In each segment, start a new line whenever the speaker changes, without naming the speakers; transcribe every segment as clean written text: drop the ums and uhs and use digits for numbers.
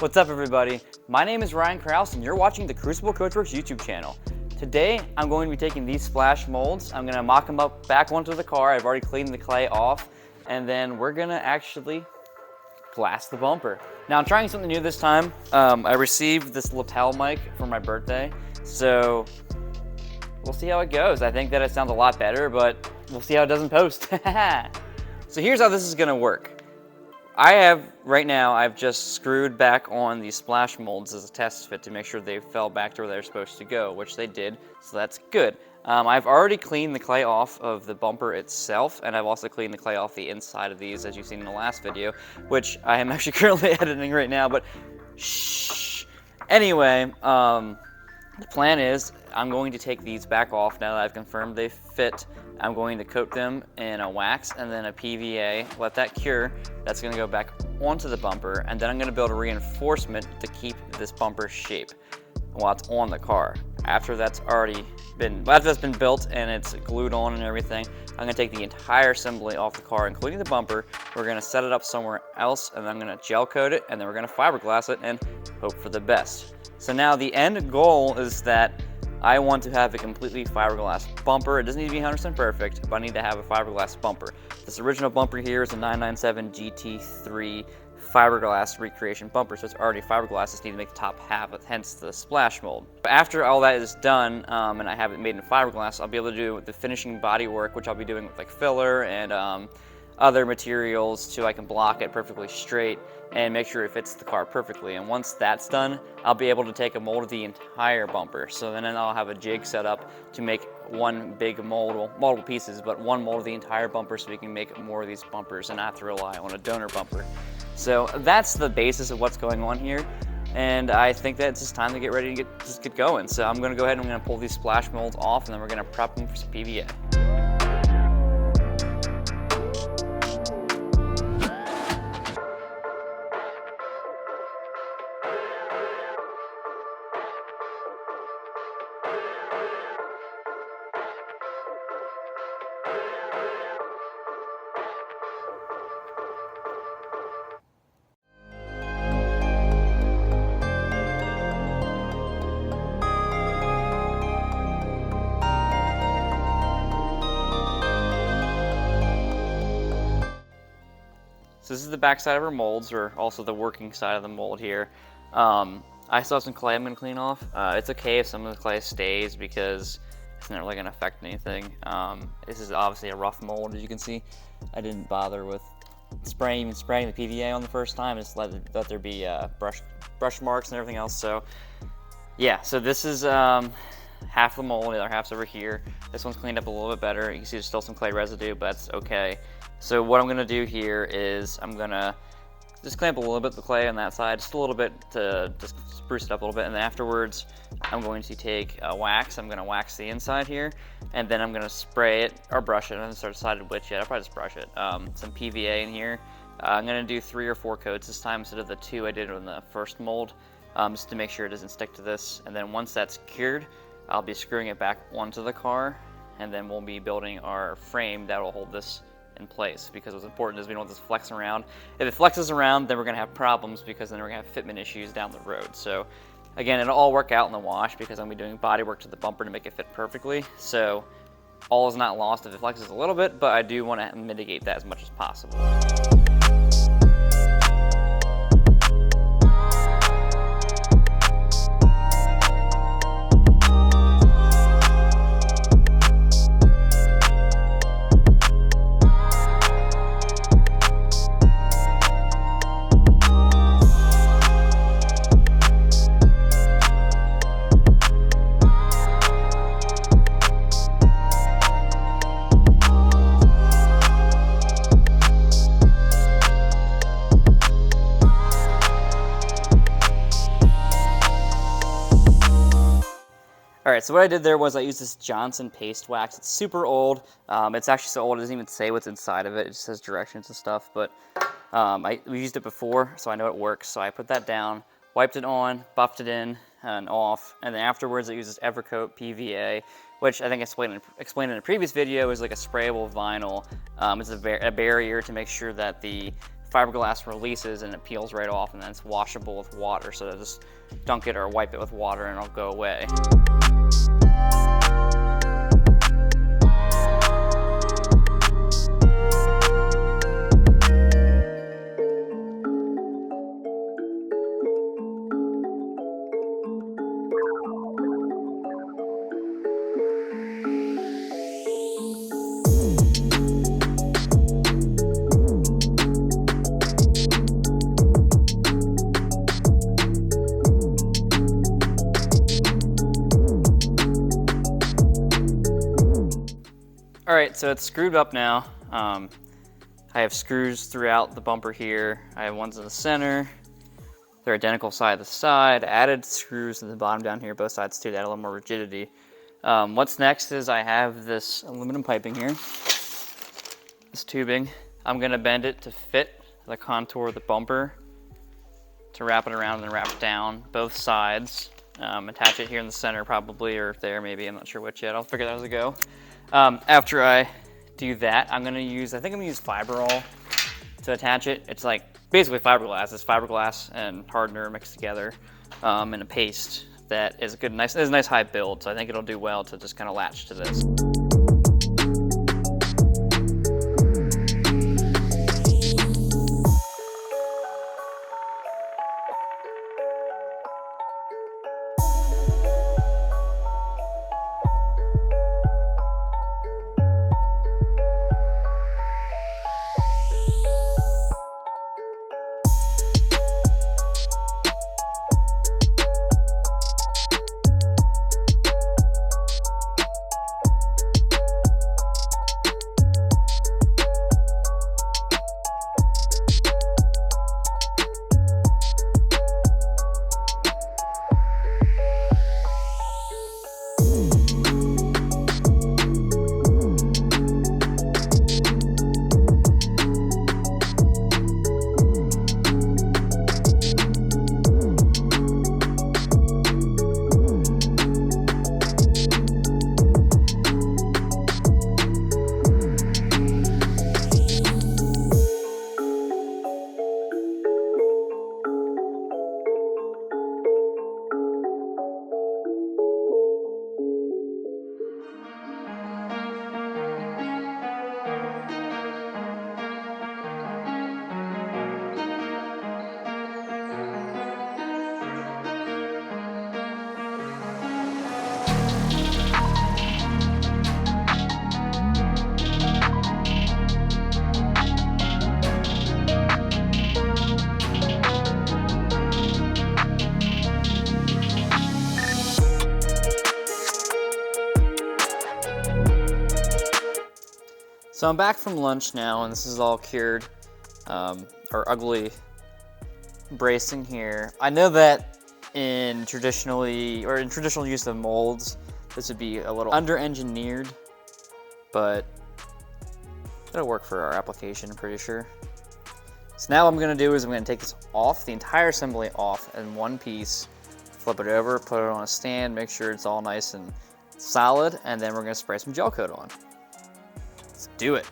What's up, everybody? My name is Ryan Kraus and you're watching the Crucible Coachworks YouTube channel. Today I'm going to be taking these splash molds, I'm going to mock them up back onto the car. I've already cleaned the clay off, and then we're going to actually glass the bumper. Now I'm trying something new this time. I received this lapel mic for my birthday, so we'll see how it goes. I think that it sounds a lot better, but we'll see how it does in post. So here's how this is going to work. Right now, I've just screwed back on these splash molds as a test fit to make sure they fell back to where they're supposed to go, which they did, so that's good. I've already cleaned the clay off of the bumper itself, and I've also cleaned the clay off the inside of these, as you've seen in the last video, which I am actually currently editing right now, but shh. Anyway, the plan is I'm going to take these back off now that I've confirmed they fit. I'm going to coat them in a wax and then a PVA, let that cure. That's going to go back onto the bumper, and then I'm going to build a reinforcement to keep this bumper shape while it's on the car. After that's been built and it's glued on and everything, I'm going to take the entire assembly off the car, including the bumper. We're going to set it up somewhere else, and then I'm going to gel coat it, and then we're going to fiberglass it and hope for the best. So now the end goal is that I want to have a completely fiberglass bumper. It doesn't need to be 100% perfect, but I need to have a fiberglass bumper. This original bumper here is a 997 GT3 fiberglass recreation bumper, so it's already fiberglass. Just need to make the top half, hence the splash mold. But after all that is done, and I have it made in fiberglass, I'll be able to do the finishing body work, which I'll be doing with like filler and other materials so I can block it perfectly straight and make sure it fits the car perfectly. And once that's done, I'll be able to take a mold of the entire bumper. So then I'll have a jig set up to make one big mold, multiple pieces, but one mold of the entire bumper so we can make more of these bumpers and not have to rely on a donor bumper. So that's the basis of what's going on here. And I think that it's just time to get ready to get going. So I'm gonna go ahead and I'm gonna pull these splash molds off, and then we're gonna prep them for some PVA. So this is the back side of our molds, or also the working side of the mold here. I still have some clay I'm going to clean off. It's okay if some of the clay stays because it's not really going to affect anything. This is obviously a rough mold, as you can see. I didn't bother with spraying the PVA on the first time. Just let there be brush marks and everything else. So yeah, so this is half the mold, the other half's over here. This one's cleaned up a little bit better. You can see there's still some clay residue, but that's okay. So what I'm gonna do here is I'm gonna just clamp a little bit of the clay on that side, just a little bit to just spruce it up a little bit, and then afterwards I'm going to take wax. I'm gonna wax the inside here, and then I'm gonna spray it or brush it. I haven't started decided which yet. I'll probably just brush it. Some PVA in here. I'm gonna do 3 or 4 coats this time instead of the 2 I did on the first mold, just to make sure it doesn't stick to this. And then once that's cured, I'll be screwing it back onto the car, and then we'll be building our frame that will hold this in place, because what's important is we don't want this flexing around. If it flexes around, then we're going to have problems, because then we're going to have fitment issues down the road. So again, it'll all work out in the wash because I'm going to be doing body work to the bumper to make it fit perfectly. So all is not lost if it flexes a little bit, but I do want to mitigate that as much as possible. Alright, so what I did there was I used this Johnson paste wax. It's super old. It's actually so old it doesn't even say what's inside of it. It just says directions and stuff, but we used it before, so I know it works. So I put that down, wiped it on, buffed it in and off, and then afterwards I used this Evercoat PVA, which I think I explained in a previous video is like a sprayable vinyl. It's a barrier to make sure that the fiberglass releases and it peels right off, and then it's washable with water. So just dunk it or wipe it with water and it'll go away. All right, so it's screwed up now. I have screws throughout the bumper here. I have ones in the center. They're identical side to side. Added screws at the bottom down here, both sides too, to add a little more rigidity. What's next is I have this aluminum piping here, this tubing. I'm gonna bend it to fit the contour of the bumper, to wrap it around and then wrap down both sides. Attach it here in the center probably, or there maybe, I'm not sure which yet. I'll figure that out as I go. After I do that, I think I'm gonna use fiberall to attach it. It's like basically fiberglass. It's fiberglass and hardener mixed together in a paste that is a nice high build. So I think it'll do well to just kind of latch to this. So I'm back from lunch now, and this is all cured, or ugly bracing here. I know that in traditional use of molds, this would be a little under-engineered, but it'll work for our application, I'm pretty sure. So now what I'm gonna do is I'm gonna take this off, the entire assembly off in one piece, flip it over, put it on a stand, make sure it's all nice and solid, and then we're gonna spray some gel coat on. Let's do it.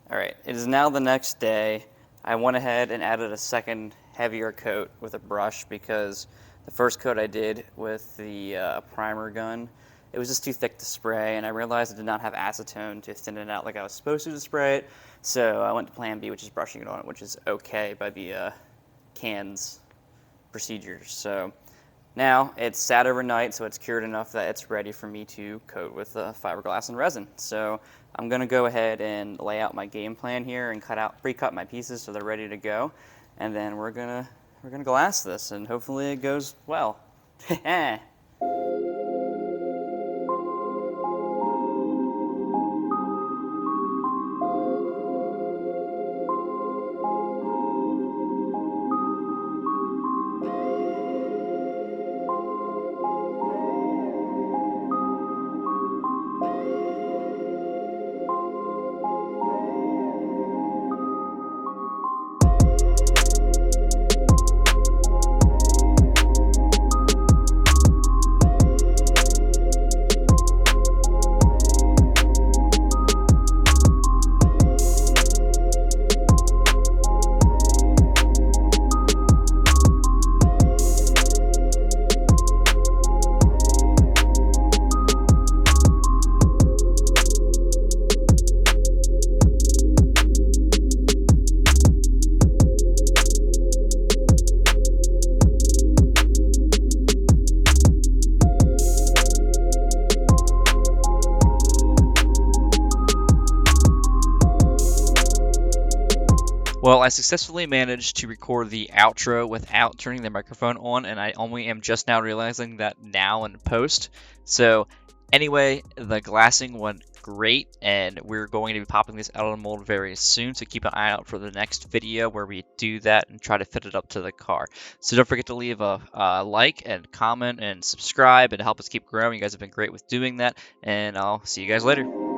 All right, it is now the next day. I went ahead and added a second heavier coat with a brush because the first coat I did with the primer gun, it was just too thick to spray, and I realized I did not have acetone to thin it out like I was supposed to spray it. So I went to plan B, which is brushing it on, which is okay by the CAN's procedures. So Now it's sat overnight, so it's cured enough that it's ready for me to coat with fiberglass and resin. So I'm gonna go ahead and lay out my game plan here and pre-cut my pieces so they're ready to go. And then we're gonna glass this, and hopefully it goes well.
Well, I successfully managed to record the outro without turning the microphone on, and I only am just now realizing that now in post. So anyway, the glassing went great, and we're going to be popping this out of the mold very soon, so keep an eye out for the next video where we do that and try to fit it up to the car. So don't forget to leave a like and comment and subscribe and help us keep growing. You guys have been great with doing that, and I'll see you guys later.